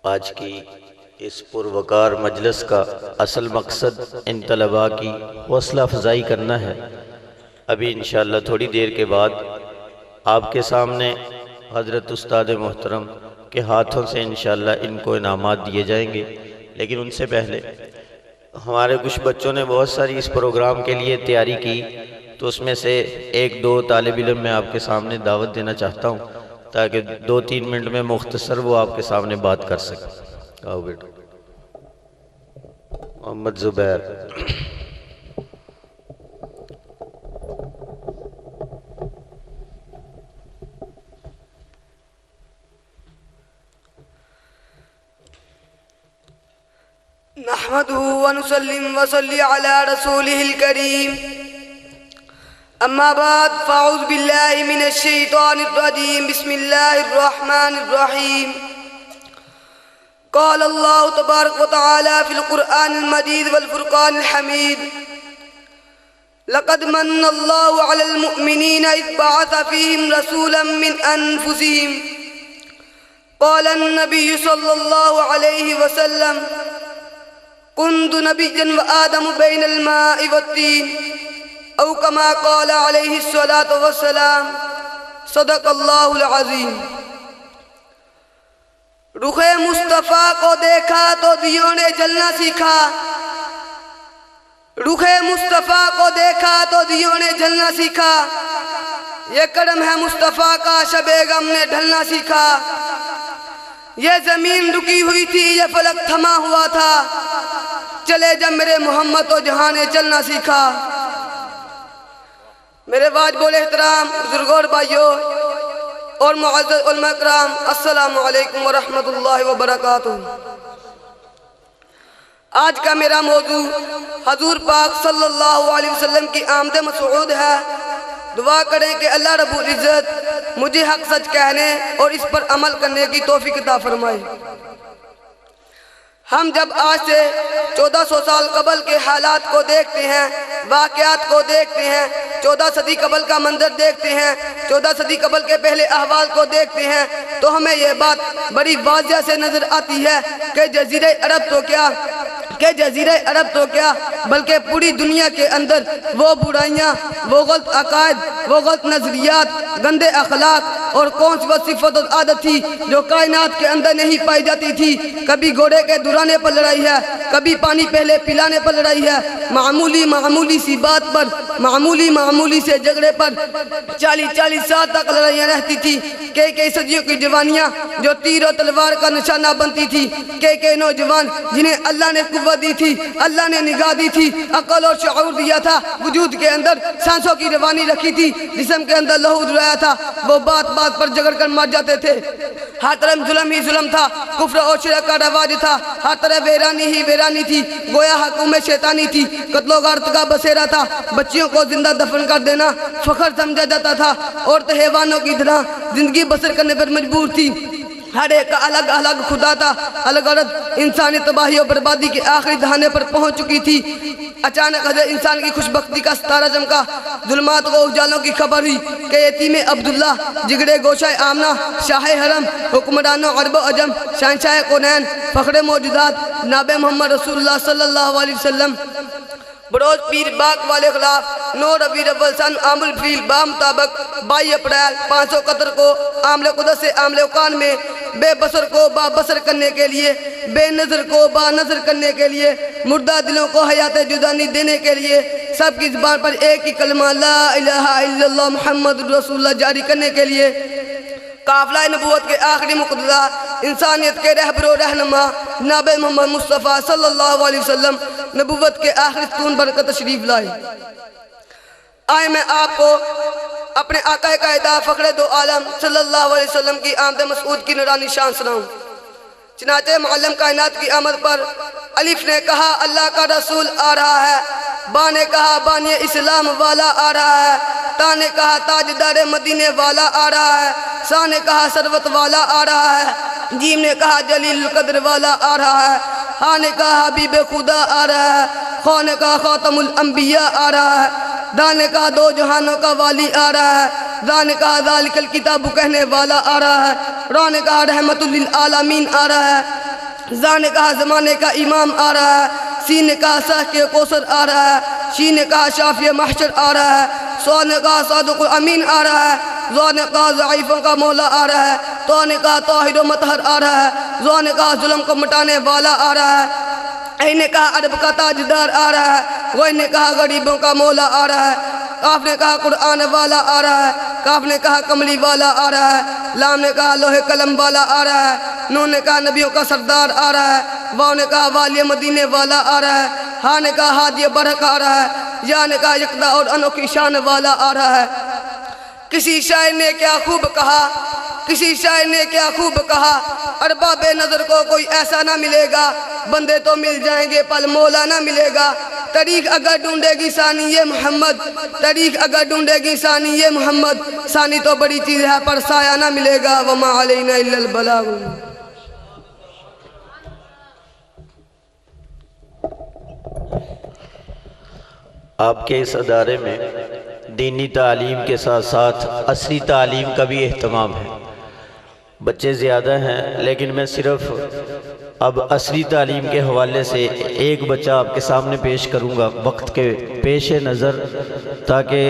आज की इस पुरवकार मजलिस का असल मकसद इन तलबा की हौसला अफजाई करना है। अभी इंशाअल्लाह थोड़ी देर के बाद आपके सामने हज़रत उस्ताद मोहतरम के हाथों से इंशाअल्लाह इनको इनामात दिए जाएंगे, लेकिन उनसे पहले हमारे कुछ बच्चों ने बहुत सारी इस प्रोग्राम के लिए तैयारी की, तो उसमें से एक दो तालिब इल्म मैं आपके सामने दावत देना चाहता हूँ ताकि 2-3 मिनट में मुख्तसर वो आपके सामने बात कर सकें। आओ बेटा। मोहम्मद ज़ुबैर। नहमदुहु व नुसल्लिम व सल्ली अला रसूलिहिल करीम। अम्मा बाद फ़अऊज़ु बिल्लाहि मिनश शैतानिर रजीम। बिस्मिल्लाहिर रहमानिर रहीम। क़ाल अल्लाहु तबारक व तआला फ़िल क़ुरआनिल मजीद वल फ़ुरक़ानिल हमीद। लक़द मन्ना अल्लाहु अलल मुअमिनीना इज़ बअस फ़ीहिम रसूलन मिन अनफुसिहिम। क़ाल अन्नबिय्यु सल्लल्लाहु अलैहि वसल्लम कुन्तु नबिय्यन व आदमु बैनल माइ वत्तीन औ कमा क़ाल अलैहि अस्सलातु वस्सलाम। सदक़ल्लाहुल अज़ीम। रुखे मुस्तफ़ा को देखा तो दियों ने जलना सीखा। रुखे मुस्तफ़ा को देखा तो दियों ने जलना सीखा। ये करम है मुस्तफ़ा का, शबे गम ने ढलना सीखा। ये ज़मीन रुकी हुई थी, ये फलक थमा हुआ था। चले जब मेरे मोहम्मद तो जहां ने चलना सीखा। मेरे वाजिबुल एहतराम बुजुर्गों और भाइयों और मुअज़्ज़ज़ उलमा इकराम, अस्सलामु अलैकुम व रहमतुल्लाहि व बरकातुहू। आज का मेरा मौजू हजूर पाक सल्लल्लाहु अलैहि वसल्लम की आमद मसऊद है। दुआ करें कि अल्लाह रब्बुल इज़्ज़त मुझे हक सच कहने और इस पर अमल करने की तौफीक अता फरमाए। हम जब आज से 1400 साल कबल के हालात को देखते हैं, वाक़यात को देखते हैं, 14 सदी कबल का मंजर देखते हैं, 14 सदी कबल के पहले अहवाल को देखते हैं, तो हमें यह बात बड़ी वाज़िया से नज़र आती है कि जज़ीरे अरब तो क्या बल्कि पूरी दुनिया के अंदर वो बुराइयाँ, वो गलत अकायद, वो गलत नज़रियात, गंदे अखलाक और कौन सी वो सिफत और आदत थी जो कायनात के अंदर नहीं पाई जाती थी। कभी घोड़े के दुराने पर लड़ाई है, कभी पानी पहले पिलाने पर लड़ाई है, मामूली सी बात पर, मामूली से झगड़े पर 40-40 साल तक लड़ाइयाँ रहती थी। कई सदियों की जवानियाँ जो तीर और तलवार का निशाना बनती थी। कई नौजवान जिन्हें अल्लाह ने कुव्वत दी थी, अल्लाह ने निगाह दी थी, अकल और शऊर दिया था, वजूद के अंदर सांसों की रवानी रखी थी, जिस्म के अंदर लहू रुलाया था, वो बात बात पर झगड़ कर मर जाते थे। हर तरफ जुल्म ही जुल्म था, कुफ्र और शिरक का रवाज था, हर तरफ वीरानी ही वीरानी थी, गोया हुकूमत शैतानी थी, कत्लो गारत का बसेरा था। बच्चियों को जिंदा दफन कर देना फखर समझा जाता था। औरतें हैवानों की तरह जिंदगी बसर करने पर मजबूर थी। हर एक का अलग अलग खुदा था, अलग अलग इंसानी तबाही और बर्बादी के आखिरी दहाने पर पहुंच चुकी थी। अचानक हज़रत इंसान की खुशबख्ती का सितारा चमका, जुल्मात व उजालों की खबर हुई कि यतीम अब्दुल्ला, जिगरे गोशाए आमना, शाह हरम, हुक्मरानो अरब अजम, शहंशाह कौनैन, फ़ख्रे मौजूदात नाबे मोहम्मद रसूलुल्लाह सल्लल्लाहु अलैहि वसल्लम बरोज पीर बाग वाले खिलाफ 9 रबी अव्वल सन आमुल फील बामुताबिक 22 अप्रैल 571 को आमले कुदस से आमले उकान में बेबसर को बाबसर करने के लिए, बेनज़र को बानज़र करने के लिए, मुर्दा दिलों को हयात जुदानी देने के लिए, सबकी ज़ुबान पर एक ही कलमा ला इलाहा इल्लल्लाह मुहम्मदुर रसूलुल्लाह जारी करने के लिए काफ़िला नबूवत के आखिरी मुक़तदा, इंसानियत के रहबरो रहनुमा नाबे मोहम्मद मुस्तफ़ा सल्लल्लाहु अलैहि वसल्लम नबूवत के आखिरी तून पर तशरीफ लाए। आए मैं आपको अपने आका कायदा फ़ख्रे दो आलम सल्लल्लाहु अलैहि वसल्लम की आमद मसऊद की नूरानी शान सुनाऊं। चनाचे मुअल्लिम कायनात की आमद पर अलिफ ने कहा अल्लाह का रसूल आ रहा है, बा ने कहा बानी इस्लाम वाला आ रहा है, ता ने कहा ताजदार मदीने वाला आ रहा है, सा ने कहा सरवत वाला आ रहा है, जीम ने कहा जलील कद्र वाला आ रहा है, हा ने कहा हबीब खुदा आ रहा है, खा ने कहा खातमुल अंबिया आ रहा है, दा ने कहा दो जहानों का वाली आ रहा है, दा ने कहा ज़ालिकल किताब कहने वाला आ रहा है, रा ने कहा रहमतुल लिल आलमीन आ रहा है, जा ने कहा ज़माने का इमाम आ रहा है, सीन ने कहा साह के कोसर आ रहा है, शीन ने कहा शाफी महशर आ रहा है, सौ ने कहा सादुकुल अमीन आ रहा है, ज़ा ने कहा ज़ईफ़ों का मौला आ रहा है, तो ने कहा ताहिर व मतहर आ रहा है, ज़ा ने कहा जुल्म को मिटाने वाला आ रहा है, ऐ ने कहा अरब का ताजदार आ रहा है, वही ने कहा गरीबों का मौला आ रहा है, काफ ने कहा कुरान वाला आ रहा है, काफ ने कहा कमली वाला आ रहा है, लाम ने कहा लोहे कलम वाला आ रहा है, नून ने कहा नबियों का सरदार आ रहा है, वाव ने कहा वालिय मदीने वाला आ रहा है, हा ने कहा हादिय बरक आ रहा है, या ने कहा यकदा और अनोखी शान वाला आ रहा है। किसी शायर ने क्या खूब कहा, किसी शायर ने क्या खूब कहा, अरबाब नज़र को कोई ऐसा ना मिलेगा, बंदे तो मिल जाएंगे पल मौला ना मिलेगा। तरीक अगर ढूंढेगी सानी ये मोहम्मद, तरीक अगर ढूंढेगी सानी ये मोहम्मद, सानी तो बड़ी चीज़ है पर साया ना मिलेगा। वमा अलैना इल्लल बलाग। आपके इस अदारे में दीनी तालीम के साथ साथ असली तालीम का भी अहतमाम है। बच्चे ज़्यादा हैं लेकिन मैं सिर्फ अब असली तालीम के हवाले से एक बच्चा आपके सामने पेश करूंगा वक्त के पेश नज़र, ताकि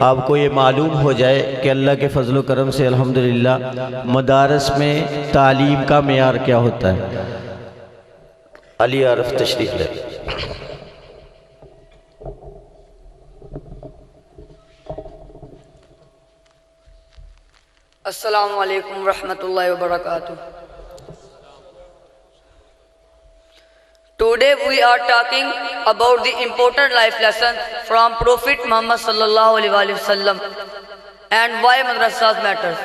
आपको ये मालूम हो जाए कि अल्लाह के फजल व करम से अल्हम्दुलिल्लाह मदारस में तालीम का मेयार क्या होता है। अली आरफ तशरीफ ले। अस्सलामु अलैकुम रहमतुल्लाहि व बरकातुहू। Today we are talking about the important life lesson from Prophet Muhammad sallallahu alaihi wasallam and why madrasas matters.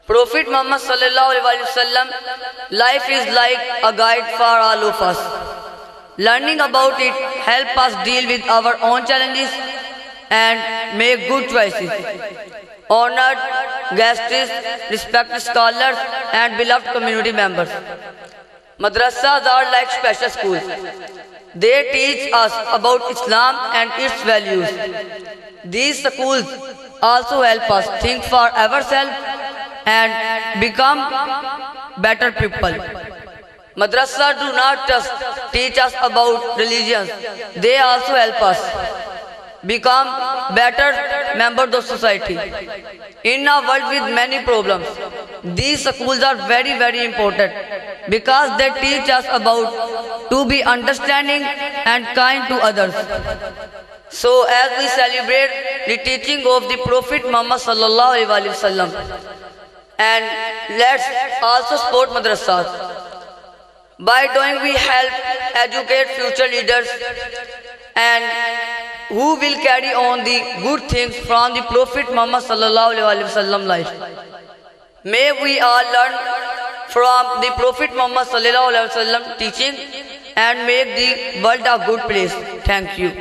Prophet Muhammad sallallahu alaihi wasallam life is like a guide for all of us. Learning about it help us deal with our own challenges and make good choices. Honored guests, respected scholars and beloved community members, madrasas are like special schools. They teach us about Islam and its values. These schools also help us think for ourselves and become better people. Madrasas do not just teach us about religions, they also help us become better members of society. In a world with many problems, these schools are very, very important because they teach us about to be understanding and kind to others. So as we celebrate the teaching of the Prophet Muhammad sallallahu alaihi wasallam, and let's also support madrasas. By doing we help educate future leaders and who will carry on the good things from the Prophet Muhammad sallallahu alaihi wasallam life. May we all learn from the Prophet Muhammad sallallahu alaihi wasallam teaching and make the world a good place. Thank you.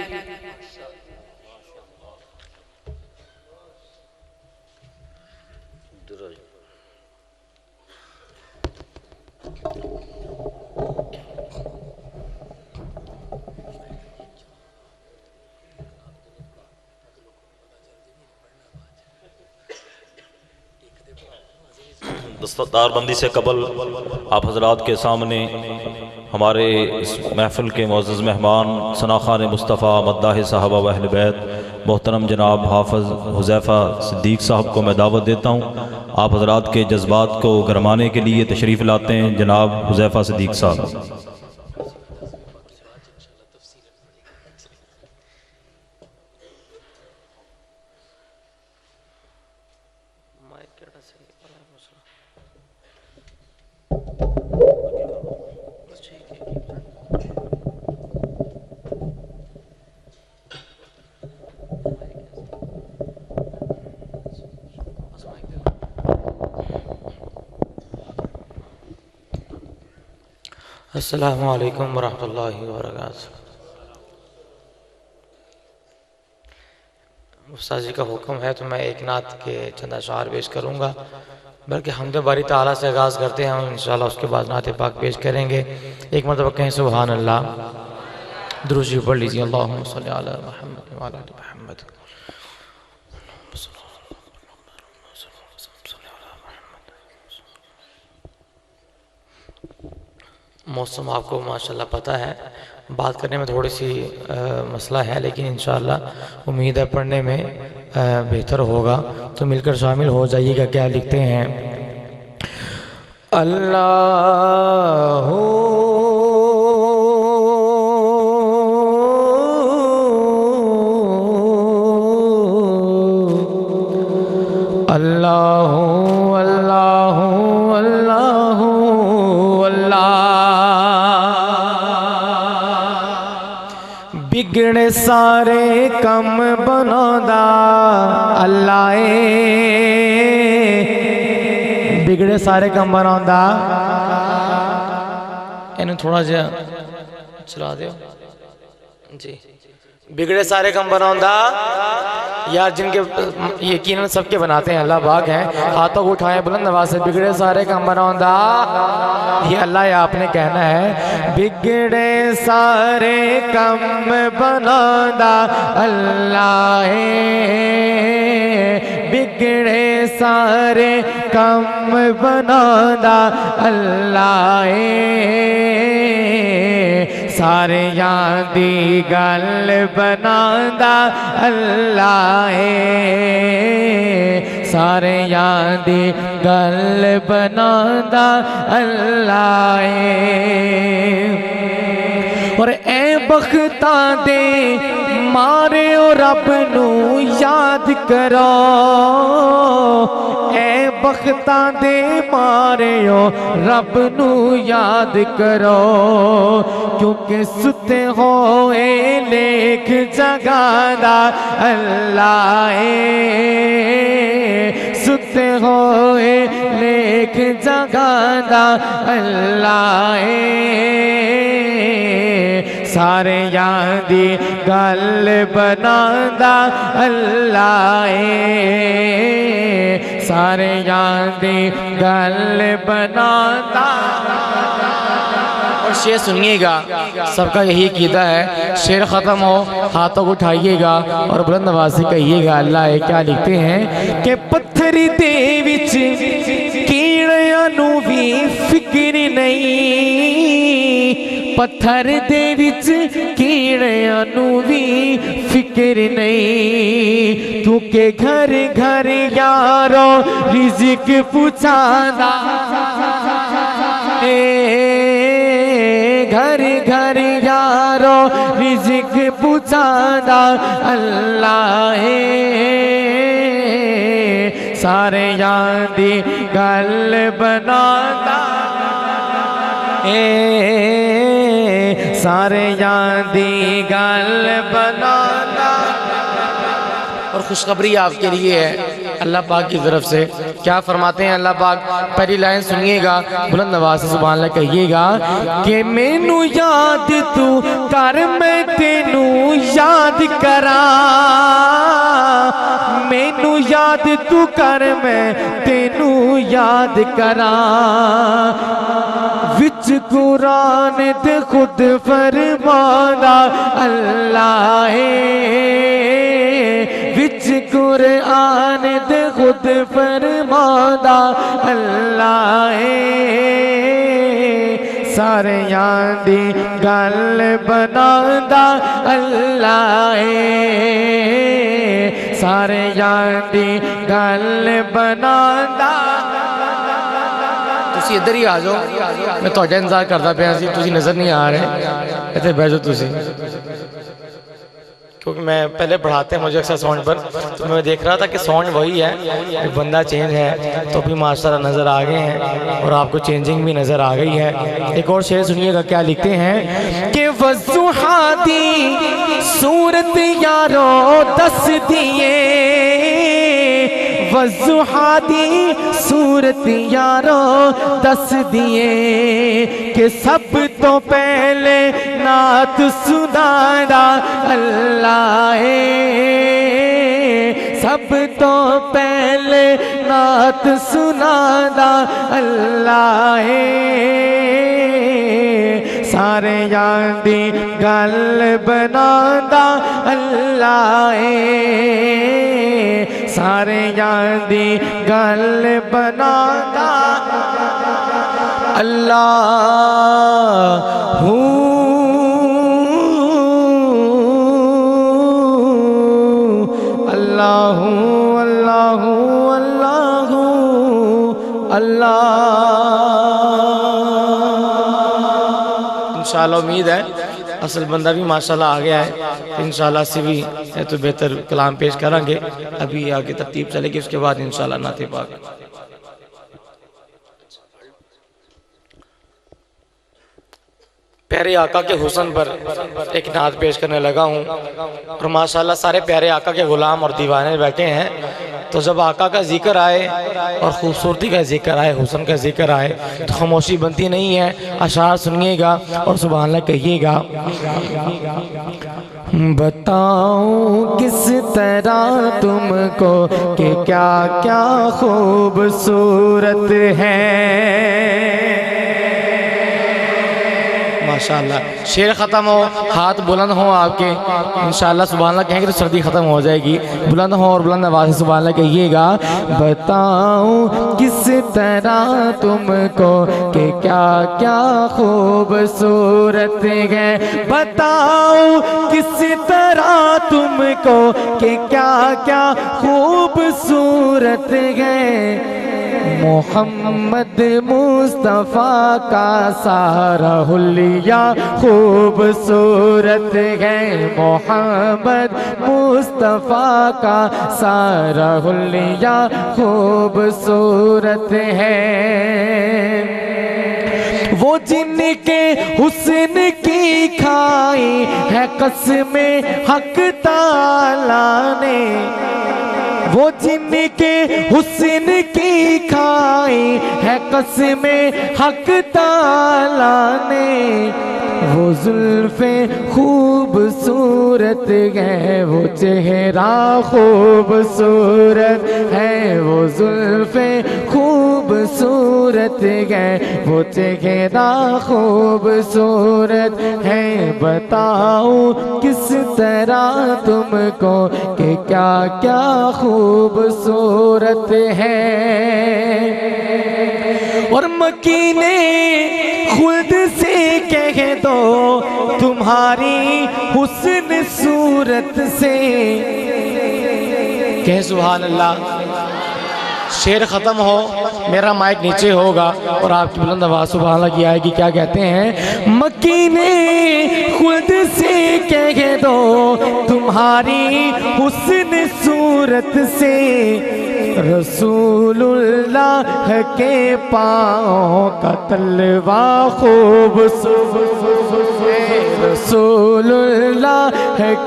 दस्तारबंदी से कबल आप हजरात के सामने हमारे इस महफ़िल के मुअज़्ज़ज़ मेहमान सनाख़ान मुस्तफ़ा मद्दाह साहबा व अहल बैत मोहतरम जनाब हाफ़िज़ हुज़ैफ़ा सिद्दीक़ साहब को मैं दावत देता हूँ। आप हजरात के जज्बात को गरमाने के लिए तशरीफ़ लाते हैं जनाब हुज़ैफ़ा सिद्दीक़ साहब। अस्सलामु अलैकुम वरहमतुल्लाहि वबरकातुहू। उस्ताद जी का हुक्म है तो मैं एक नात के चंद अशआर पेश करूँगा, बल्कि हमद बारी ताला से आगाज़ करते हैं हम इंशाअल्लाह, उसके बाद नात पाक पेश करेंगे। एक मरतबा कहें सुभान अल्लाह, दुरूद शरीफ पढ़ लीजिए। अल्लाहुम्मा सल्ली अला मुहम्मद व अला आलि मुहम्मद। मौसम आपको माशाल्लाह पता है, बात करने में थोड़ी सी मसला है, लेकिन इंशाअल्लाह उम्मीद है पढ़ने में बेहतर होगा। तो मिलकर शामिल हो जाइएगा। क्या लिखते हैं? अल्लाह अल्लाह अल्लाह अल्लाह अल्लाह। बिगड़े सारे कम बनांदा अल्लाह बिगड़े सारे कम बनांदा। इन्हें थोड़ा जा चला दो जी। बिगड़े सारे कम बनांदा यार, जिनके यकीनन सबके बनाते हैं, अल्लाह पाक हैं। हाथों को उठाएं बुलंद आवाज़ से। बिगड़े सारे कम बनांदा, ये अल्लाह या आपने कहना है। बिगड़े सारे कम बनांदा अल्लाह, बिगड़े सारे कम बनांदा अल्लाह। सारे यादी गल बनांदा अल्लाह, सारे यादी गल बनांदा अल्लाह। और ए बख्तां दे मारे ओ रब नू याद करो, ए बख्तां दे मारे ओ रब नू याद करो। क्योंकि सुते होए लेख जगांदा अल्लाह, सुते होए लेख जगांदा अल्लाह। सारे यादी गल बनांदा अल्लाह, सारे यादी गल बनांदा। और शेर सुनिएगा, सबका यही कीदा है। शेर ख़त्म हो हाथों को उठाइएगा और बुलंद आवाज़ से कहिएगा अल्लाह। क्या लिखते हैं कि पत्थर दे विच कीड़ियां नू भी फिक्र नहीं, पत्थर दे विच कीड़ियां नू भी फिक्र नहीं। क्योंकि घर घर यारो रिज़्क पुछांदा, घर घर यारो रिज़्क पुछांदा अल्लाह। सारे यादी गल बनांदा, सारे यादी गल बनांदा। और खुशखबरी आपके लिए है अल्लाह पाक की तरफ से। क्या फरमाते हैं अल्लाह पाक? पहली लाइन सुनिएगा, बुलंद आवाज़ से सुभान अल्लाह कहिएगा कि मैनू याद तू कर मैं तेनू याद करा, मैनू याद तू कर मैं तेनू याद करा। विच कुरान ते खुद फरमांदा अल्लाह, विच कुरान ते खुद फरमांदा अल्लाह। सारे यादी गल बनांदा अल्लाह, सारे यादी गल बनांदा। तुसी इधर ही आ जाओ, मैं तुहाडा इंतजार करता पिया सी, तुसी नजर नहीं आ रहे। इत्थे बैठ जाओ तुसी, क्योंकि मैं पहले पढ़ाते हैं मुझे अक्सर साउंड पर, तो मैं देख रहा था कि साउंड वही है, एक बंदा चेंज है, तो भी माशाल्लाह नज़र आ गए हैं और आपको चेंजिंग भी नज़र आ गई है। एक और शेर सुनिएगा, क्या लिखते हैं कि वज़ुहादी सूरत यारो दस दिए, वज़ुहादी सूरत यारो दस दिए। कि सब तो पहले नात सुनादा अल्लाह, सब तो पहले नात सुनादा अल्लाह। सारे यादी गल बनांदा अल्लाह, सारे यादी गल बनांदा अल्लाहू अल्लाहू अल्लाहू अल्लाहू अल्लाह। इंशाअल्लाह उम्मीद है असल बंदा भी माशाल्लाह आ गया है, इंशाअल्लाह से भी तो बेहतर कलाम पेश करेंगे। अभी आगे तरतीब चलेगी, उसके बाद इंशाअल्लाह नाते पाक। प्यारे आका के हुस्न पर एक नात पेश करने लगा हूँ और माशाल्लाह सारे प्यारे आका के गुलाम और दीवाने बैठे हैं। तो जब आका का जिक्र आए और खूबसूरती का जिक्र आए, हुस्न का जिक्र आए, तो खामोशी बनती नहीं है। अशार सुनिएगा और सुभान अल्लाह कहिएगा। बताऊं किस तरह तुमको कि क्या क्या खूबसूरत है। माशाल्लाह शेर ख़त्म हो, हाथ बुलंद हो आपके, इंशाअल्लाह सुभान अल्लाह कहेंगे तो सर्दी ख़त्म हो जाएगी। बुलंद हो और बुलंद आवाज़ से सुभान अल्लाह कहिएगा। बताऊं किस तरह तुमको कि क्या क्या खूबसूरत है। बताऊं किस तरह तुमको कि क्या क्या खूबसूरत है। मोहम्मद मुस्तफ़ा का सारा हुलिया खूबसूरत है। मोहम्मद मुस्तफ़ा का सारा हुलिया खूबसूरत है। वो जिनके हुस्न की खाई है कसमें हक ताला ने। वो जिनके हुस्न की खाई है कसमें हक ताला ने। वो जुल्फ़े खूबसूरत है, वो चेहरा खूबसूरत है। वो जुल्फ़े खूबसूरत है, वो चेहरा खूबसूरत है। बताऊं किस तरह तुमको कि क्या क्या खूबसूरत है। और मकीने खुद से कह दो तुम्हारी हुस्न सूरत से। कह सुभान अल्लाह। शेर ख़त्म हो, मेरा माइक नीचे होगा और आपकी बुलंद आवाज़ सुभान अल्लाह की आएगी। क्या कहते हैं? मकीने खुद से कह दो तुम्हारी हुस्न सूरत से। रसूलुल्लाह के पाँव का तलवा खूबसूरत है। रसूलुल्लाह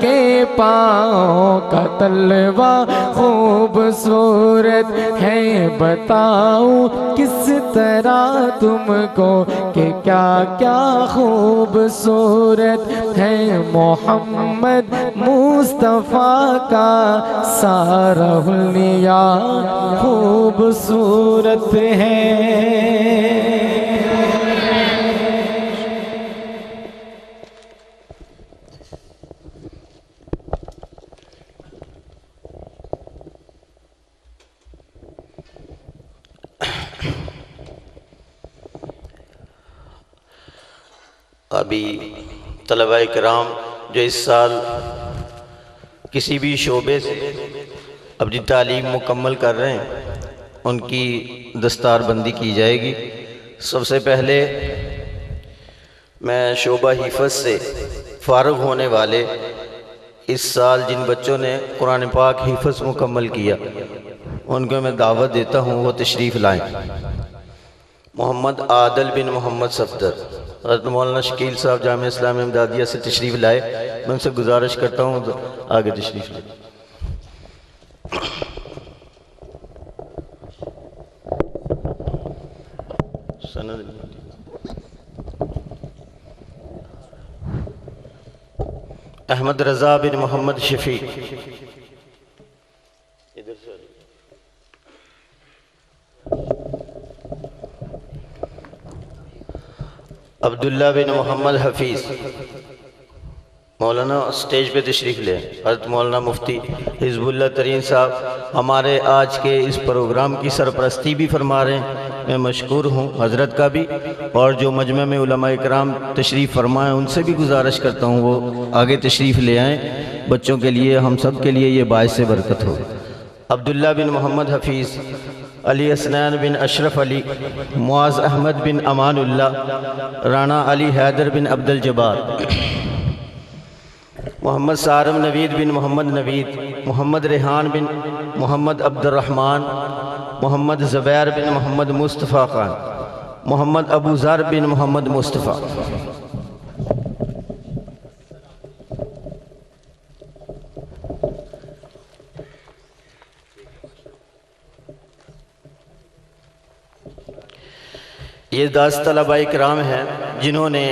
के पाँव का तलवा खूबसूरत है। बताऊं किस तरह तुमको कि क्या क्या खूबसूरत है। मोहम्मद मुस्तफ़ा का सारा हुलिया खूबसूरत है। अभी तलबा कराम जो इस साल किसी भी शोबे से अपनी तालीम मुकम्मल कर रहे हैं, उनकी दस्तारबंदी की जाएगी। सबसे पहले मैं शोबा हिफ़्ज़ से फ़ारुग़ होने वाले इस साल जिन बच्चों ने कुरान पाक हिफ़्ज़ मुकम्मल किया, उनको मैं दावत देता हूँ वो तशरीफ़ लाएँ। मोहम्मद आदल बिन मोहम्मद सफदर, हज़रत मौलाना शकील साहब जामिया इस्लामिया इमदादिया से तशरीफ़ लाए। मैं उनसे गुजारिश करता हूँ तो आगे तशरीफ़ लाए। अहमद रज़ा बिन मोहम्मद शफ़ी, इधर से अब्दुल्ला बिन मोहम्मद हफीज़, मौलाना स्टेज पे तशरीफ़ ले हज़रत मौलाना मुफ्ती हिज़्बुल्लाह तरीन साहब हमारे आज के इस प्रोग्राम की सरपरस्ती भी फरमा रहे हैं। मैं मशकूर हूँ हज़रत का भी, और जो मजमे में उलमा इकराम तशरीफ़ फरमाएँ उनसे भी गुजारिश करता हूँ वो आगे तशरीफ़ ले आएँ। बच्चों के लिए, हम सब के लिए ये बाइस बरकत हो। अब्दुल्ला बिन मोहम्मद हफीज़, अली असनैन बिन अशरफ अली, मुआज़ अहमद बिन अमानुल्लाह, राना अली हैदर बिन अब्दुल जब्बार, मोहम्मद सारम नवीद बिन मोहम्मद नवीद, मोहम्मद रेहान बिन मोहम्मद अब्दुर्रहमान, मोहम्मद ज़ुबैर बिन मोहम्मद मुस्तफ़ा ख़ान, मोहम्मद अबू ज़र बिन मोहम्मद मुस्तफ़ा। ये 10 तलबा इकराम हैं जिन्होंने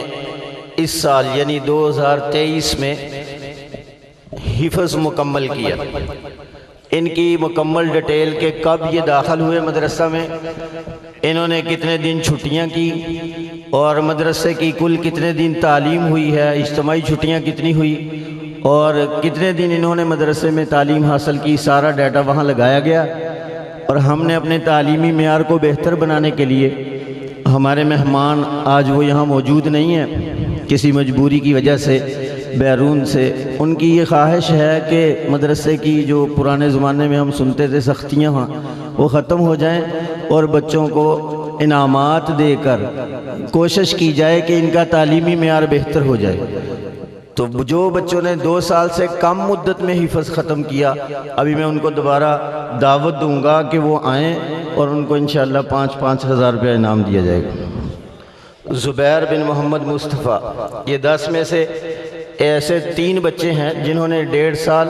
इस साल यानी 2023 में हिफ़्ज़ मुकम्मल किया। इनकी मुकम्मल डिटेल के कब ये दाखिल हुए मदरसा में, इन्होंने कितने दिन छुट्टियां की, और मदरसे की कुल कितने दिन तालीम हुई है, इज्तिमाई छुट्टियां कितनी हुई, और कितने दिन इन्होंने मदरसे में तालीम हासिल की, सारा डाटा वहाँ लगाया गया। और हमने अपने तालीमी मेयार को बेहतर बनाने के लिए, हमारे मेहमान आज वो यहाँ मौजूद नहीं हैं किसी मजबूरी की वजह से, बैरून से, उनकी ये ख्वाहिश है कि मदरसे की जो पुराने ज़माने में हम सुनते थे सख्तियाँ वो ख़त्म हो जाएं और बच्चों को इनामात देकर कोशिश की जाए कि इनका तालीमी मेयार बेहतर हो जाए। तो जो बच्चों ने 2 साल से कम मुद्दत में हिफ़्ज़ ख़त्म किया, अभी मैं उनको दोबारा दावत दूंगा कि वो आएँ और उनको इंशाअल्लाह 5-5 हज़ार रुपया इनाम दिया जाएगा। ज़ुबैर बिन मोहम्मद मुस्तफ़ा, ये 10 में से ऐसे 3 बच्चे हैं जिन्होंने 1.5 साल,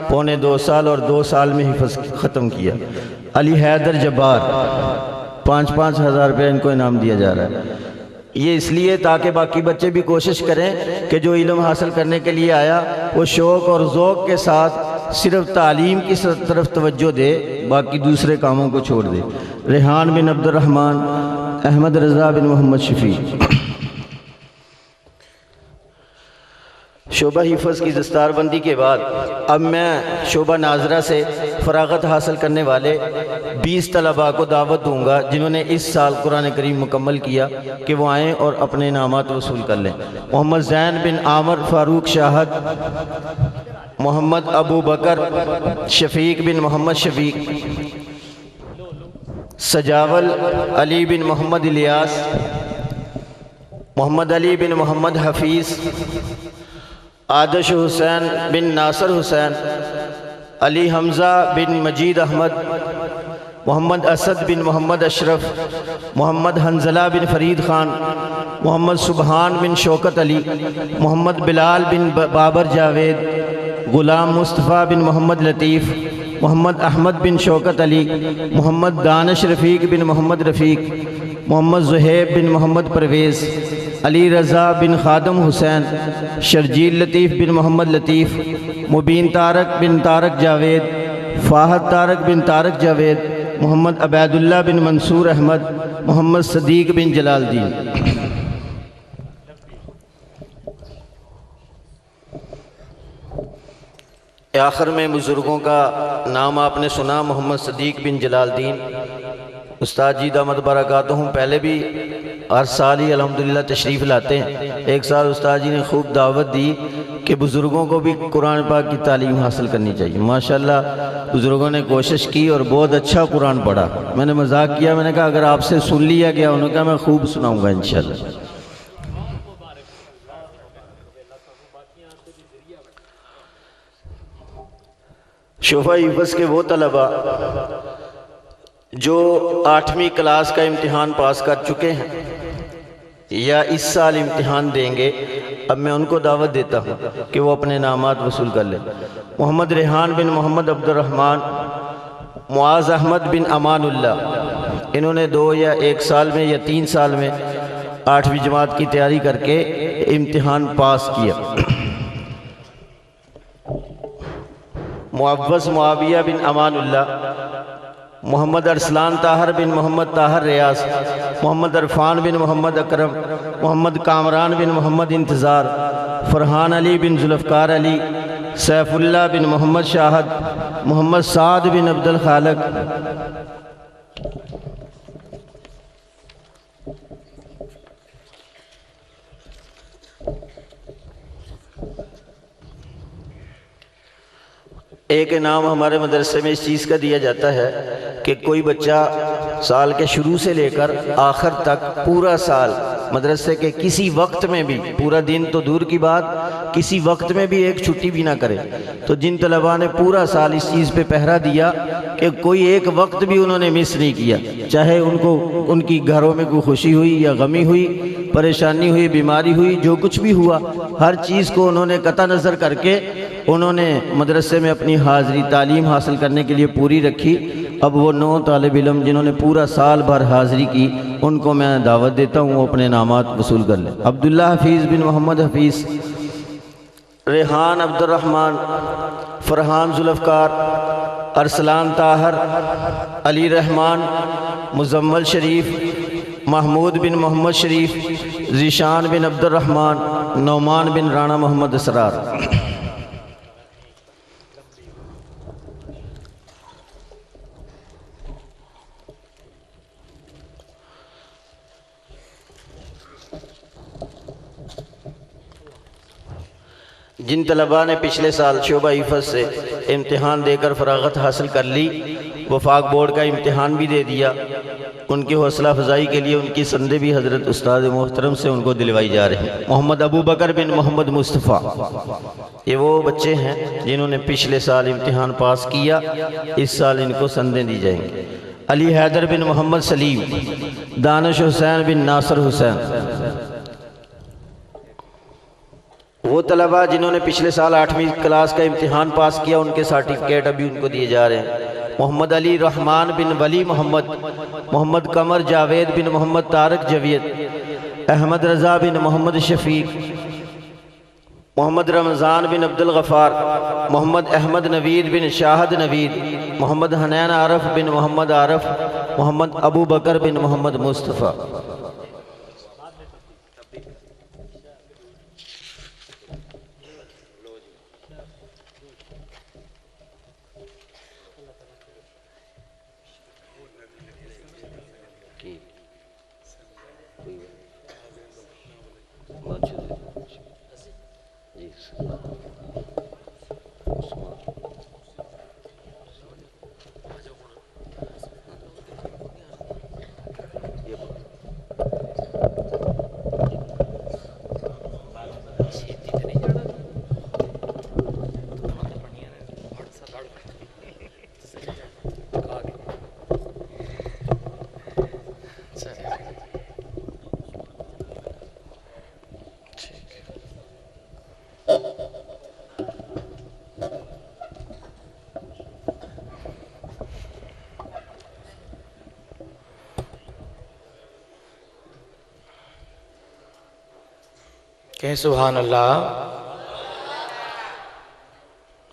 पौने 2 साल और 2 साल में हिफ़्ज़ ख़त्म किया। अली हैदर जब्बार, 5-5 हज़ार रुपये इनको इनाम दिया जा रहा है। ये इसलिए ताकि बाकी बच्चे भी कोशिश करें कि जो इल्म हासिल करने के लिए आया वो शौक़ और ज़ौक़ के साथ सिर्फ तालीम की तरफ तवज्जो दे, बाकी दूसरे कामों को छोड़ दे। रेहान बिन अब्दुर्रहमान, अहमद रज़ा बिन मोहम्मद शफ़ी। शोबा हिफ़्ज़ की दस्तारबंदी के बाद अब मैं शोबा नाजरा से फ़राग़त हासिल करने वाले 20 तलबा को दावत दूंगा जिन्होंने इस साल कुरान करीम मुकम्मल किया कि वो आएँ और अपने इनामात वसूल कर लें। मोहम्मद ज़ैन बिन आमर फ़ारूक शाहद, मोहम्मद अबू बकर शफ़ीक बिन मोहम्मद शफ़ीक, सजावल अली बिन मोहम्मद इलियास, मोहम्मद अली बिन मोहम्मद हफीज़, आदश हुसैन बिन नासर हुसैन, अली हमज़ा बिन मजीद अहमद, मोहम्मद असद बिन मोहम्मद अशरफ, मोहम्मद हंजला बिन फरीद ख़ान, मोहम्मद सुबहान बिन शौकत अली, मोहम्मद बिलाल बिन बाबर जावेद, ग़ुलाम मुस्तफ़ा बिन मोहम्मद लतीफ़, मोहम्मद अहमद बिन शौकत अली, मोहम्मद दानिश रफ़ीक बिन मोहम्मद रफ़ीक, मोहम्मद ज़ुहैब बिन मोहम्मद परवेज़, अली रज़ा बिन ख़ादम हुसैन, शर्जील लतीफ़ बिन मोहम्मद लतीफ़, मुबीन तारक बिन तारक जावेद, फ़ाहद तारक बिन तारक जावेद, मोहम्मद अबैदुल्ला बिन मंसूर अहमद, मोहम्मद सदीक बिन जलालदीन। आखिर में बुज़ुर्गों का नाम आपने सुना, मोहम्मद सदीक बिन जलालदीन। उस्ताद जी दामद बरकातुहुम पहले भी हर साल ही अल्हम्दुलिल्लाह तशरीफ़ लाते हैं। एक साल उस्ताद जी ने खूब दावत दी कि बुज़ुर्गों को भी कुरान पाक की तालीम हासिल करनी चाहिए। माशाअल्लाह बुज़ुर्गों ने कोशिश की और बहुत अच्छा कुरान पढ़ा। मैंने मजाक किया, मैंने कहा अगर आपसे सुन लिया गया, उन्होंने कहा मैं खूब सुनाऊँगा इंशाअल्लाह। शोबा हिफ़्ज़ के वो तलबा जो 8वीं क्लास का इम्तिहान पास कर चुके हैं या इस साल इम्तिहान देंगे, अब मैं उनको दावत देता हूँ कि वो अपने इनामात वसूल कर लें। मोहम्मद रेहान बिन मोहम्मद अब्दुर्रहमान, मुआज़ अहमद बिन अमानुल्लाह, इन्होंने 2 या 1 साल में या 3 साल में 8वीं जमात की तैयारी करके इम्तिहान पास किया। मुअव्वज़ मुआविया बिन अमानुल्लाह, मोहम्मद अरसलान ताहर बिन मोहम्मद ताहर रियाज, मोहम्मद अरफान बिन मोहम्मद अकरम, मोहम्मद कामरान बिन मोहम्मद इंतज़ार, फरहान अली बिन जुल्फ़कार अली, सैफुल्लाह बिन मोहम्मद शाहद, मोहम्मद साद बिन अब्दुल खालक, एक इनाम हमारे मदरसे में इस चीज़ का दिया जाता है कि कोई बच्चा साल के शुरू से लेकर आखिर तक पूरा साल मदरसे के किसी वक्त में भी, पूरा दिन तो दूर की बात, किसी वक्त में भी एक छुट्टी भी ना करे। तो जिन तलबा ने पूरा साल इस चीज़ पे पहरा दिया कि कोई एक वक्त भी उन्होंने मिस नहीं किया, चाहे उनको उनकी घरों में कोई खुशी हुई या गमी हुई, परेशानी हुई, बीमारी हुई, जो कुछ भी हुआ, हर चीज़ को उन्होंने कता नज़र करके उन्होंने मदरसे में अपनी हाज़िरी तालीम हासिल करने के लिए पूरी रखी। अब वो 9 तालिब इल्म जिन्होंने पूरा साल भर हाज़िरी की, उनको मैं दावत देता हूँ वो अपने नामात वसूल कर लें। अब्दुल्ला हफ़ीज़ बिन मोहम्मद हफ़ीज़, रेहान अब्दुर्रहमान, फ़रहान जुल्फ़कार, अरसलान ताहर, अली रहमान, मुज़म्मल शरीफ, महमूद बिन मोहम्मद शरीफ, ज़ीशान बिन अब्दुर्रहमान, नौमान बिन राना मोहम्मद असरार। जिन तलबा ने पिछले साल शोबा हिफ़्ज़ से इम्तिहान देकर फ़राग़त हासिल कर ली, वफाक बोर्ड का इम्तिहान भी दे दिया, उनकी हौसला अफजाई के लिए उनकी संदे भी हज़रत उस्ताद मोहतरम से उनको दिलवाई जा रही हैं। मोहम्मद अबू बकर बिन मोहम्मद मुस्तफ़ा, ये वो बच्चे हैं जिन्होंने पिछले साल इम्तिहान पास किया, इस साल इनको संदें दी जाएंगी। अली हैदर बिन मोहम्मद सलीम, दानिश हुसैन बिन नासर हुसैन, वो तलबा जिन्होंने पिछले साल 8वीं क्लास का इम्तिहान पास किया, उनके सर्टिफिकेट अभी उनको दिए जा रहे हैं। मोहम्मद अली रहमान बिन वली मोहम्मद, मोहम्मद कमर जावेद बिन मोहम्मद तारक जवीद, अहमद रज़ा बिन मोहम्मद शफीक, मोहम्मद रमज़ान बिन अब्दुल गफ़ार, मोहम्मद अहमद नवीद बिन शाहद नवीद, मोहम्मद हनैन आरफ बिन मोहम्मद आरफ, मोहम्मद अबू बकर बिन मोहम्मद मुस्तफ़ा। कहें सुभान अल्लाह,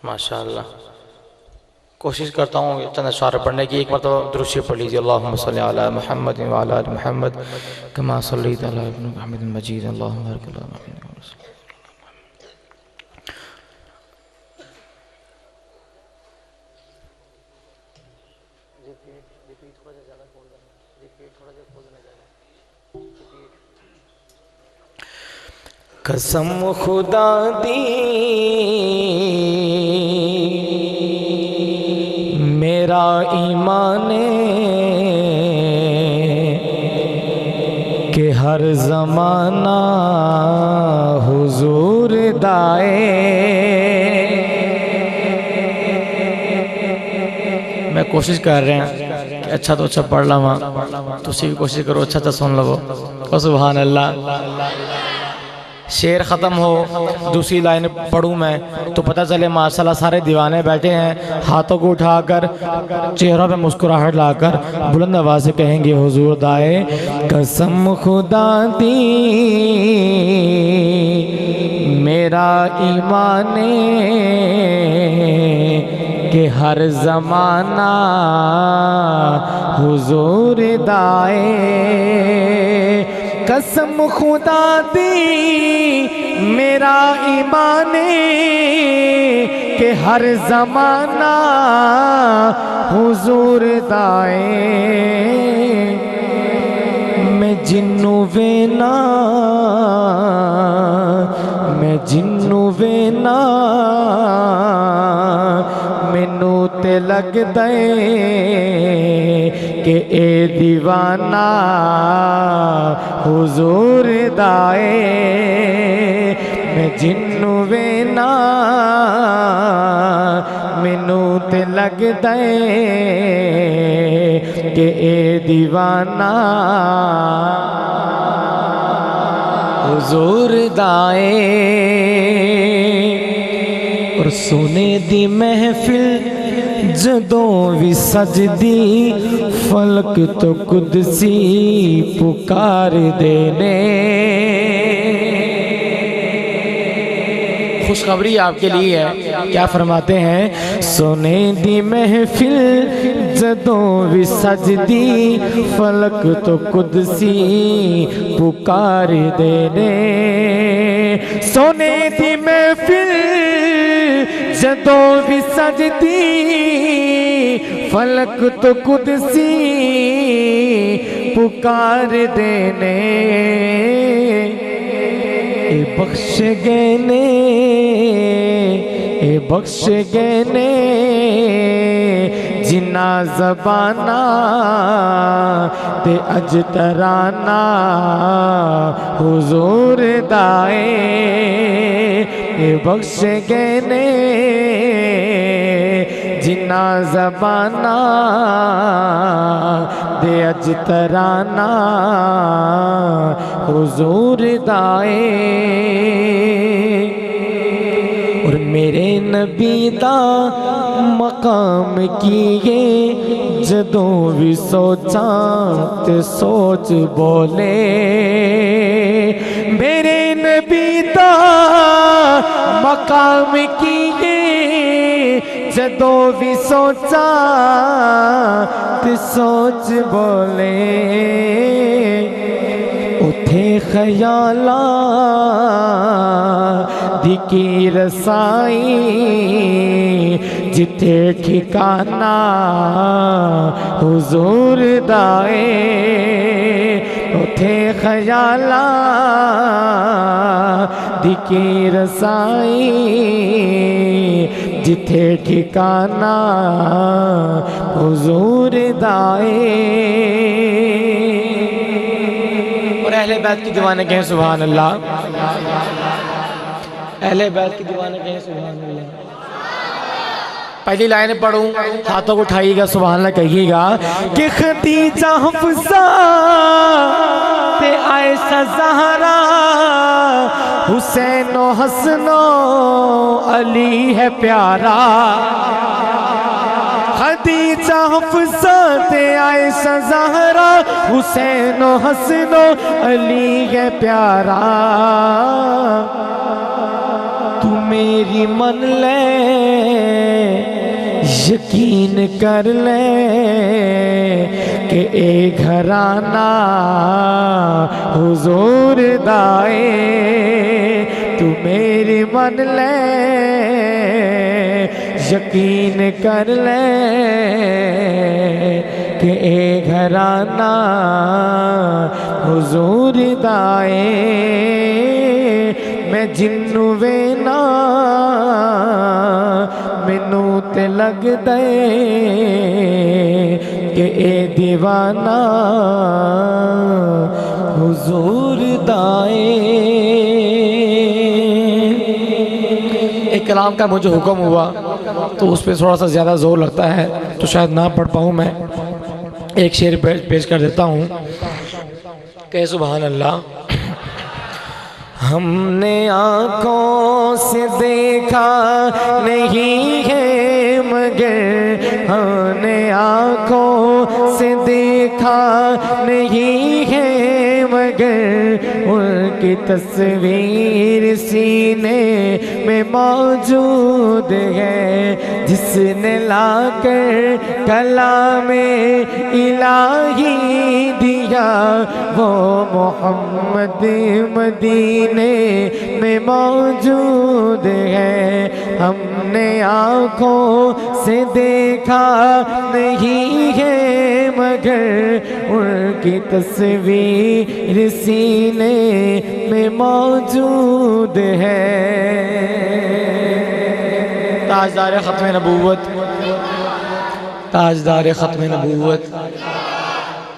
माशाअल्लाह। कोशिश करता हूँ चंद अशआर पढ़ने की। एक मरतबा दुरूद शरीफ पढ़ लीजिए। अल्लाहुम्मा सल्ली अला मुहम्मद व अला आलि मुहम्मद कमा सल्लैता अला इब्राहीम हमीदुम मजीद। अल्लाहुम्मा बारिक अला मुहम्मद। कसम खुदा दी मेरा ईमान के हर ज़माना हुजूर दाए। मैं कोशिश कर रहे हैं कि अच्छा तो अच्छा पढ़ लवा, तुसी भी कोशिश करो अच्छा अच्छा सुन लो। सुभान अल्लाह। शेर ख़त्म हो, दूसरी लाइन पढ़ूँ मैं तो पता चले माशाल्लाह सारे दीवाने बैठे हैं, हाथों को उठाकर चेहरों पे मुस्कुराहट लाकर बुलंद आवाज़ से कहेंगे हुजूर दाए। कसम खुदा दी मेरा ईमान कि कि हर ज़माना हुजूर दाए, कसम खुदा दी मेरा ईमाने कि हर ज़माना हुजूर दाए। मैं जिन्नू वेना, मैं जिन्नू वेना, मैनू ते लगदा कि ए दीवाना हुजूर दाए। मैं जिन्नू वेना, मैनू ते लगदा कि ए दीवाना हुजूर दाए। और सोने दी महफिल जदों भी सजदी, फलक तो कुदसी पुकार देने। खुशखबरी आपके लिए है, क्या फरमाते हैं? सोने दी महफिल जदों भी सजदी, फलक तो कुदसी पुकार देने। सोने दी महफिल जदों भी सजदी, फलक तो कुदसी पुकार देने। ए बख्श गने, ए बख्श गने, जिन्ना ज़बाना ते अज तराना हुजूर दाए। ए बख्श गने, जिन्ना ज़बाना दे अज तराना हुजूर दाए। और मेरे नबी दा मकाम किए जदों भी सोचा ते सोच बोले। मेरे नबी दा मकाम किए जदों भी सोचा ते सोच बोले। उठे ख्याला दी रसाई, जिथे ठिकाना हुजूर दाए। उठे ख्याला दी रसाई, जिथे ठिकाना हुजूर दाए। और अहले बैत की दीवाने कहें सुभान अल्लाह। अहले बैत की दीवाने कहें सुभान अल्लाह। पहली लाइन पढ़ूं, हाथों को उठाइएगा, सुभान अल्लाह कहिएगा कि खदीजा हफ्सा ते आयशा ज़हरा, हुसैनो हसनो अली है प्यारा। खदीजा हफ्सा ते आयशा ज़हरा, हुसैनो हसनो अली है प्यारा। तू मेरी मन ले, यकीन कर ले कि ए घराना हुजूर दाए। तू मेरी मन ले, यकीन कर ले कि ए घराना हुजूर दाए। मैं जिन्नू वेना, मैनू ते लगदा कि ए दीवाना हुजूर दाए। एक कलाम का मुझे हुक्म हुआ तो उस पर थोड़ा सा ज़्यादा जोर लगता है, तो शायद ना पढ़ पाऊँ। मैं एक शेर पेश कर देता हूँ कि सुभान अल्लाह। हमने आँखों से देखा नहीं है मगर, हमने आँखों से देखा नहीं है मगर उनकी तस्वीर सीने में मौजूद है। जिसने लाकर कलामे इलाही दिया वो मोहम्मद मदीने में मौजूद है। हमने आँखों से देखा नहीं है मगर उनकी तस्वीर सीने में मौजूद है। ताजदार ख़त्म नबूवत, ताजदार ख़त्म नबूवत,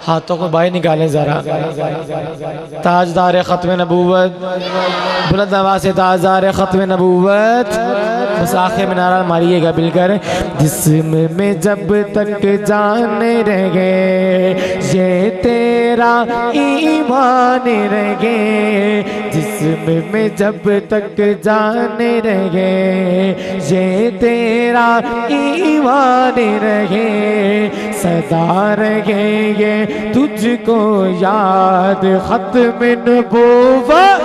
हाथों को बाहर निकालें ज़रा। ताजदार ख़त्म नबूवत, बुलंद आवाज़ से ताजदार ख़त्म नबूवत। बस आखिर में नारा मारिएगा मिलकर। जिस्म में जब तक जान रहे ये तेरा ईमान रहे। जिस्म में जब तक जान रहे ये तेरा ईमान रहे। सदा रहे ये तुझको याद ख़त्म नबूवत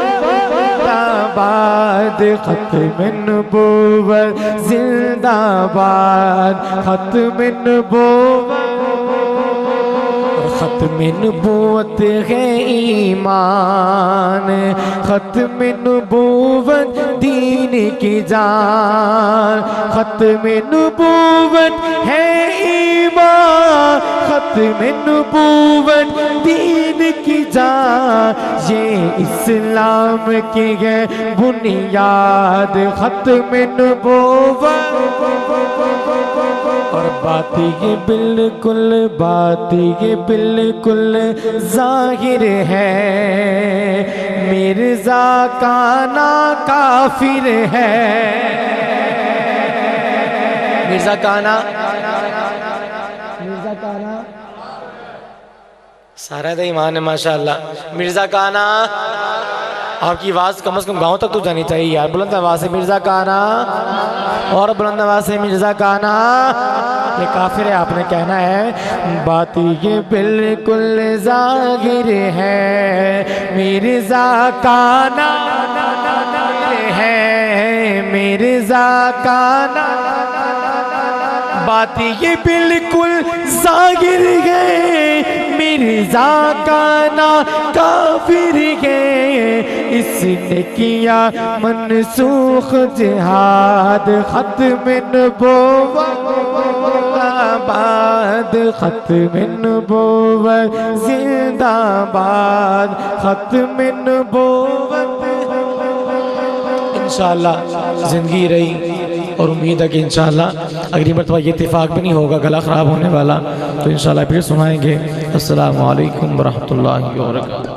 जिंदाबाद, ख़त्म नबूवत जिंदाबाद, ख़त्म नबूवत। ख़त्म नबूवत है ईमान, ख़त्म नबूवत दीन की जान। ख़त्म नबूवत है ईमान, ख़त्म नबूवत दीन की जान। ये इस्लाम की है बुनियाद ख़त्म नबूवत। और बात ये बिल्कुल ज़ाहिर है मिर्ज़ा का ना काफिर है। मिर्ज़ा काना सारा तो ईमान है माशाअल्लाह। मिर्ज़ा काना आपकी आवाज़ कम से कम गाँव तक तो जानी चाहिए यार। बुलंद आवाज़ से मिर्ज़ा काना, और बुलंद आवाज़ से मिर्ज़ा काना। ये काफिर है आपने कहना है। बात ये बिल्कुल ज़ाहिर है मिर्ज़ा काना है, मिर्ज़ा काना। बात ये बिल्कुल ज़ाहिर है मिर्ज़ा काना काफिर है। इसने किया मनसूख जिहाद, ख़त्म नबूवत जिंदाबाद, ख़त्म नबूवत जिंदाबाद, ख़त्म नबूवत। इंशाअल्लाह ज़िंदगी रही और उम्मीद है कि इंशाअल्लाह अगली मरतबा ये इत्तेफाक भी नहीं होगा गला ख़राब होने वाला, तो इंशाअल्लाह फिर सुनाएंगे। अस्सलामु अलैकुम वरहमतुल्लाहि वबरकातुहू।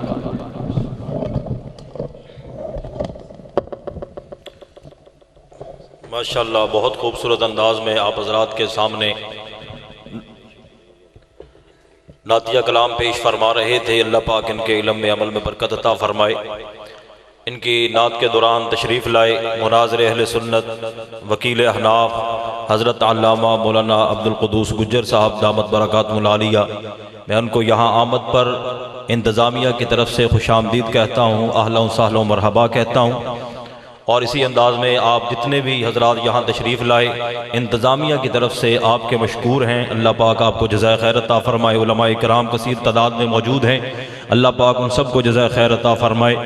माशाअल्लाह बहुत खूबसूरत अंदाज में आप हज़रात के सामने नातिया कलाम पेश फरमा रहे थे। अल्लाह पाक इनके इल्म में अमल में बरकत अता फरमाए। इनकी नात के दौरान तशरीफ़ लाए मुनाज़िर अहले सुन्नत वकील अहनाफ हज़रत अल्लामा मौलाना अब्दुल क़ुद्दूस गुज्जर साहब दामत बरकातुहुल आलिया। मैं उनको यहाँ आमद पर इंतज़ामिया की तरफ से खुशामदीद कहता हूँ, अहलन व सहलन मरहबा कहता हूँ। और इसी अंदाज में आप जितने भी हजरात यहाँ तशरीफ़ लाए इंतज़ामिया की तरफ से आपके मशकूर हैं। अल्लाह पाक आपको जज़ाए खैर अता फ़रमाए। उलमाए किराम कसीर तादाद में मौजूद हैं, अल्लाह पाक उन सबको जज़ाए खैर अता फ़रमाए।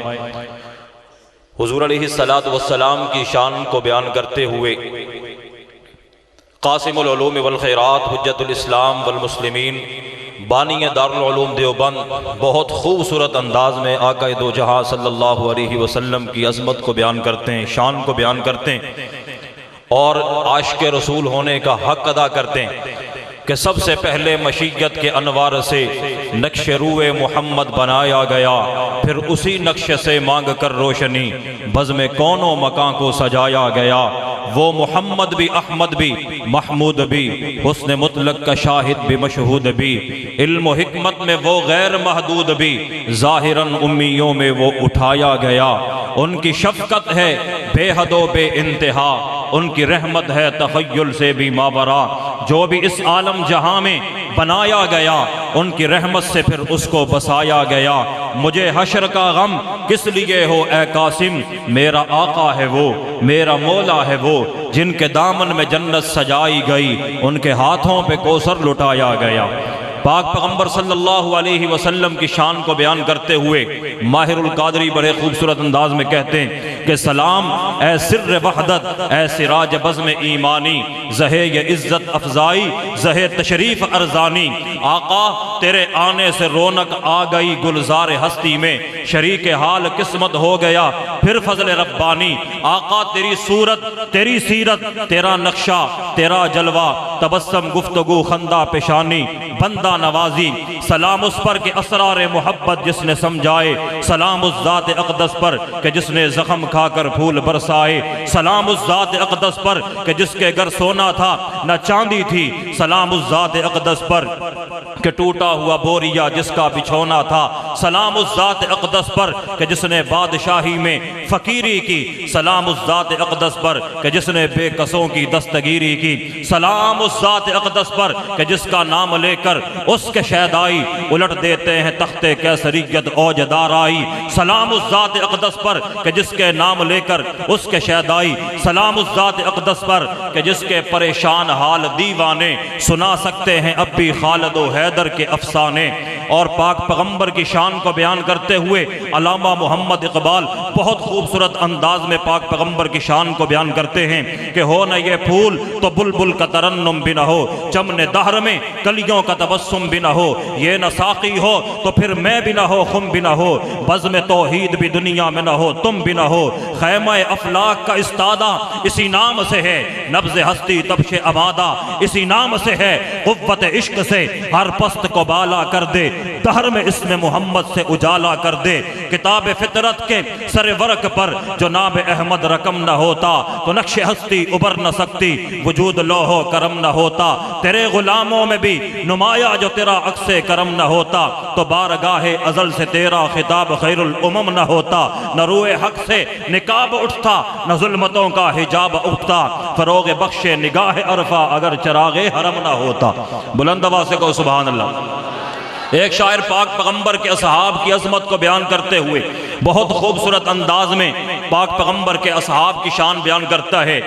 हुज़ूर अलैहिस्सलातु वस्सलाम की शान को बयान करते हुए क़ासिमुल उलूम वल खैरात हुज्जतुल इस्लाम वल मुस्लिमीन बानी दारुल उलूम देवबंद बहुत खूबसूरत अंदाज में आक़ाए दो जहां सल्लल्लाहु अलैहि वसल्लम की अज़मत को बयान करते हैं, शान को बयान करते हैं और आशिक़ रसूल होने का हक़ अदा करते हैं कि सबसे पहले मशीयत के अनवार से नक्श रूए मोहम्मद बनाया गया, फिर उसी नक्श से मांग कर रोशनी बज़्म कौनो मकान को सजाया गया। वो मोहम्मद भी अहमद भी महमूद भी हुस्न मुतलक का शाहिद भी मशहूद भी इल्म हिकमत में वो गैर महदूद भी ज़ाहिरन उम्मियों में वो उठाया गया। उनकी शफ़क़त है बेहदो बे इंतहा, उनकी रहमत है तख़य्युल से भी मावरा। जो भी इस आलम जहां में बनाया गया, उनकी रहमत से फिर उसको बसाया गया। मुझे हश्र का गम किस लिए हो ए कासिम, मेरा आका है वो, मेरा मौला है वो, जिनके दामन में जन्नत सजाई गई, उनके हाथों पे कौसर लुटाया गया। पाक पैगम्बर सल्लल्लाहु अलैहि वसल्लम की शान को बयान करते हुए माहिरुल कादरी बड़े खूबसूरत अंदाज में कहते हैं कि सलाम ए सिर्र वहदत, ए सिराज बज़्म ईमानी, ज़हे ये इज़्ज़त अफजाई, ज़हे तशरीफ़ अर्ज़ानी। आका तेरे आने से रौनक आ गई गुलजार हस्ती में, शरीक हाल किस्मत हो गया फिर फजल रब्बानी। आका तेरी सूरत, तेरी सीरत, तेरा नक्शा, तेरा जलवा, तबस्सम गुफ्तगू खंदा पेशानी, बंदा नवाजी। सलाम उस पर के असरार मोहब्बत जिसने समझाए, सलाम उस ज़ात अक़दस पर के जिसने ज़ख्म खाकर फूल बरसाए, सलाम उस ज़ात अक़दस पर के जिसके घर सोना था न चांदी थी, सलाम उस ज़ात अक़दस पर के टूटा हुआ बोरिया जिसका बिछौना था, सलाम उस ज़ात अक़दस पर के जिसने बादशाही में फ़कीरी की, सलाम उस ज़ात अक़दस पर के जिसने बेकसों की दस्तगीरी की, सलाम उस ज़ात अक़दस पर के जिसका नाम लेकर उसके शहदाई उलट देते हैं तख्ते कैसरियत औजदार आई। सलाम उस ज़ात अक़दस पर के जिसके नाम लेकर उसके शहदाई, सलाम उस ज़ात अक़दस पर के जिसके परेशान हाल दीवाने सुना सकते हैं अब भी खालिद व हैदर के अफसाने। और पाक पैगम्बर की शान को बयान करते हुए अल्लामा मोहम्मद इकबाल बहुत खूबसूरत अंदाज में पाक पैगम्बर की शान को बयान करते हैं कि हो न ये फूल तो बुलबुल का तरन्नुम भी न हो, चमने दहर में कलियों का तबस्सुम भी न हो, ये न साक़ी हो तो फिर मैं भी न हो, खुम भी न हो, बज़्म तौहीद भी दुनिया में न हो, तुम भी न हो। खैमा अफलाक का इस्तादा इसी नाम से है, नब्ज़ हस्ती तबशे अबादा इसी नाम से है, क़ुव्वत इश्क से हर पस्त को बाला कर दे, दहर में इसमें मोहम्मद से उजाला कर दे। किताब फितरत के सर वर्क पर जो नाब अहमद रकम न होता, तो नक्श हस्ती उबर न सकती, वजूद लोहो करम न होता। तेरे गुलामों में भी नुमाया जो तेरा अक्से करम न होता, तो बारगाहे अजल से तेरा खिताब खैरुल उमम न होता। न रूए हक से निकाब उठता, न जुल्मतों का हिजाब उठता, फरोग बख्शे निगाह अरफा अगर चरागे हरम न होता। बुलंद आवाज़ से कहो सुभान अल्लाह। एक शायर पाक पैगम्बर के असहाब की अजमत को बयान करते हुए बहुत खूबसूरत अंदाज में पाक पैगम्बर के असहाब की शान बयान करता है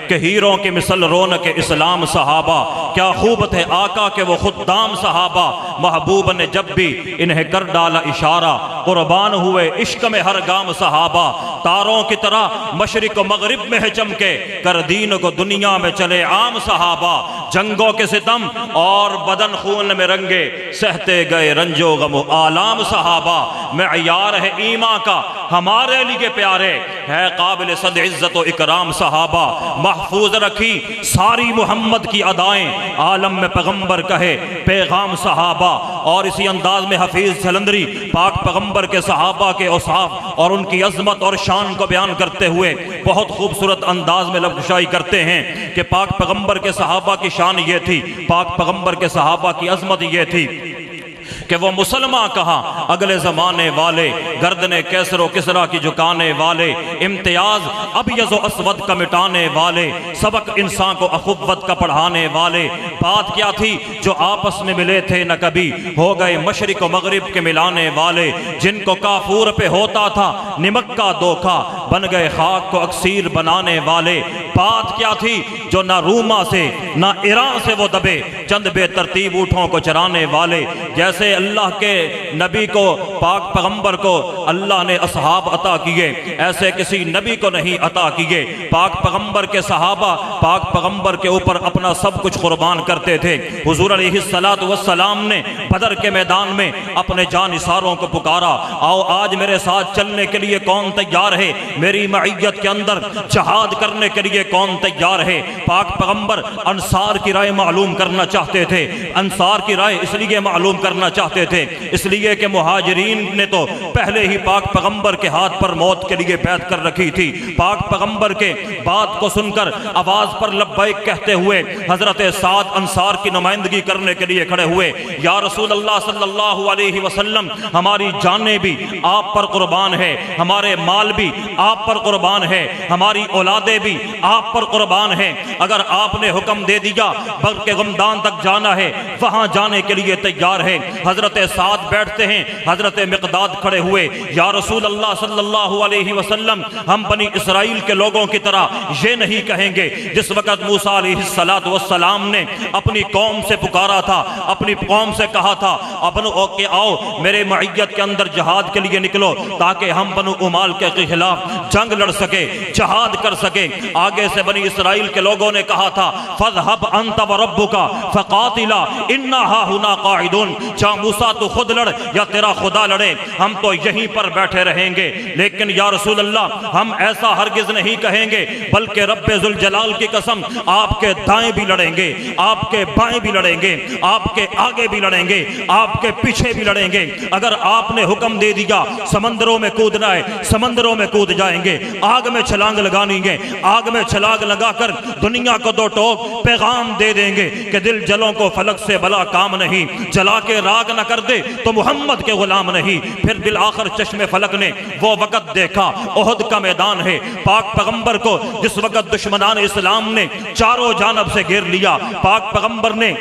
कि हीरों के मिसल रौनक इस्लाम सहाबा, क्या खूब थे आका के वो खुद्दाम सहाबा, महबूब ने जब भी इन्हें कर डाला इशारा, कुर्बान हुए इश्क में हर गाम सहाबा। तारों की तरह मशरिक व मगरिब में है चमके, कर दीन को दुनिया में चले आम सहाबा। जंगों के सितम और बदन खून में रंगे, सहते गए रंजो गम आलाम सहाबा। मेयार है ईमा का हमारे लिए प्यारे, है काबिल सद इज्जत व इकराम सहाबा। महफूज रखी सारी मोहम्मद की अदाएं, आलम में पैगम्बर कहे पैगाम सहाबा। और इसी अंदाज में हफीज जलंधरी पाक पैगम्बर के सहाबा के औसाफ और उनकी अजमत और शान को बयान करते हुए बहुत खूबसूरत अंदाज में लफ्ज़शाई करते हैं कि पाक पैगम्बर के सहाबा की शान ये थी, पाक पैगम्बर के सहाबा की अजमत ये थी कि वो मुसलमान कहाँ अगले ज़माने वाले, गर्दने कैसर व किसरा की झुकाने वाले, इम्तियाज अबयज़ व असवद का मिटाने वाले, सबक इंसान को अखुव्वत का पढ़ाने वाले। बात क्या थी जो आपस में मिले थे न कभी, हो गए मशरिक व मगरिब के मिलाने वाले। जिनको काफूर पे होता था निमक का धोखा, बन गए खाक को अक्सीर बनाने वाले। बात क्या थी जो ना रूमा से ना ईरान से वो दबे, चंद बेतरतीब ऊँटों को चराने वाले। जैसे अल्लाह के नबी को पाक पैगम्बर को अल्लाह ने असहाब अता किए, ऐसे किसी नबी को नहीं अता किए। पाक पैगम्बर के सहाबा पाक पैगम्बर के ऊपर अपना सब कुछ कुर्बान करते थे। हुजूर अलैहिस्सलातु वस्सलाम ने बदर के मैदान में अपने जानिसारों को पुकारा, आओ आज मेरे साथ चलने के लिए कौन तैयार है, मेरी मईयत के अंदर जहाद करने के लिए कौन तैयार है। पाक पैगम्बर अंसार की राय मालूम करना चाहते थे। अंसार की राय इसलिए मालूम करना चाहते थे इसलिए कि मुहाजिरीन ने तो पहले ही पाक पैगम्बर के हाथ पर मौत के लिए बैत कर रखी थी। पाक पैगम्बर के बात को सुनकर आवाज पर लब्बैक कहते हुए हजरत साद अंसार की नुमाइंदगी करने के लिए खड़े हुए। या रसूल अल्लाह सल्लल्लाहु अलैहि वसल्लम, हमारी जानें भी आप पर कुर्बान है, हमारे माल भी आप पर कुर्बान है, हमारी औलादे भी आप पर कुर्बान हैं। अगर आपने हुक्म दे दिया बल्कि गमदान तक जाना है, वहां जाने के लिए तैयार है। हजरत साद बैठते हैं, हजरत मिक़दाद खड़े हुए, या रसूल अल्लाह सल्लल्लाहु अलैहि वसल्लम, हम बनी इसराइल के लोगों की तरह ये नहीं कहेंगे। जिस वक़्त मूसा अलैहिस्सलातु वस्सलाम ने अपनी कौम से पुकारा था, अपनी कौम से कहा था बनु के आओ मेरे मईयत के अंदर जहाद के लिए निकलो, ताकि हम बनु उमाल के खिलाफ जंग लड़ सके, जहाद कर सके। आगे से बनी इसराइल के लोगों ने कहा था फज़हब अंत व रब्बुका फ़क़ातिला इन्ना हाहुना क़ाइदून, चाहे मूसा तो खुद लड़ या तेरा खुदा लड़े, हम तो यहीं पर बैठे रहेंगे। लेकिन या रसूल अल्लाह, हम ऐसा हरगिज नहीं कहेंगे, बल्कि रब्बे ज़ुल जलाल की कसम, आपके दाएं भी लड़ेंगे, आपके बाएं भी लड़ेंगे, आपके आगे भी लड़ेंगे, आपके पीछे भी लड़ेंगे। अगर आपने हुक्म दे दिया समंदरों में कूदना है, समंदरों में कूद जाएंगे। आग में छलांग लगानी है, आग में छलांग लगाकर दुनिया को दो टोक पैगाम दे देंगे कि दिल जलों को फलक से भला काम नहीं, जला के राग न कर दे तो मोहम्मद के गुलाम नहीं। फिर बिल आखिर चश्मे फलक ने वो वक़्त देखा, ओहद का मैदान है, पाक पैगंबर को जिस वक़्त दुश्मनान इस्लाम ने चारों जानब से घेर लिया, पाक पैगंबर ने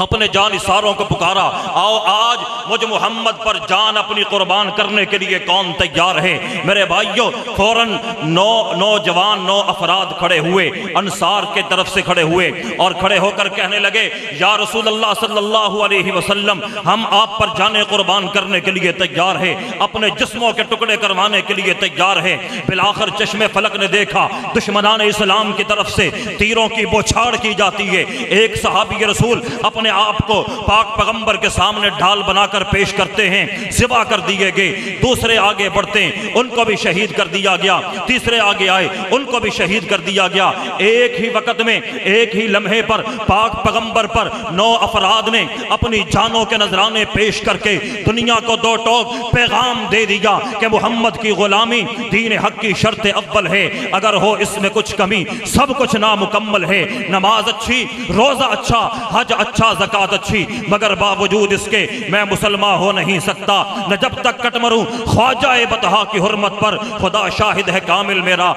अपने जान इसारों को पुकारा, आओ आज मुझ मोहम्मद पर जान अपनी कुर्बान करने के लिए कौन तैयार है। मेरे भाइयों, फौरन नौजवान 9 अफराद खड़े हुए, अंसार के तरफ से खड़े हुए और खड़े होकर कहने लगे, या रसूल अल्लाह सल्लल्लाहु अलैहि वसल्लम, हम आप पर जाने कुर्बान करने के लिए तैयार है, अपने जिस्मों के टुकड़े करवाने के लिए तैयार है। बिलाखिर चश्मे फलक ने देखा दुश्मनान इस्लाम की तरफ से तीरों की बौछार की जाती है। एक सहाबी रसूल अपने आपको पाक पैगंबर के सामने ढाल बनाकर पेश करते हैं, ज़िबा कर दिए गए। दूसरे आगे बढ़ते हैं, उनको भी शहीद कर दिया गया। तीसरे आगे आए, उनको भी शहीद कर दिया गया। एक ही वक्त में, एक ही लम्हे पर पाक पैगंबर पर 9 अफराद ने अपनी जानों के नजराने पेश करके दुनिया को दो टोक पैगाम दे दिया कि मोहम्मद की गुलामी दीन हक की शर्त अव्वल है। अगर हो इसमें कुछ कमी, सब कुछ नामुकम्मल है। नमाज अच्छी, रोजा अच्छा, हज अच्छा, ज़कात अच्छी, मगर बावजूद इसके मैं मुसलमान हो नहीं सकता। न जब तक कट मरूं ख्वाजा बतहा की हुर्मत पर, खुदा शाहिद है कामिल मेरा।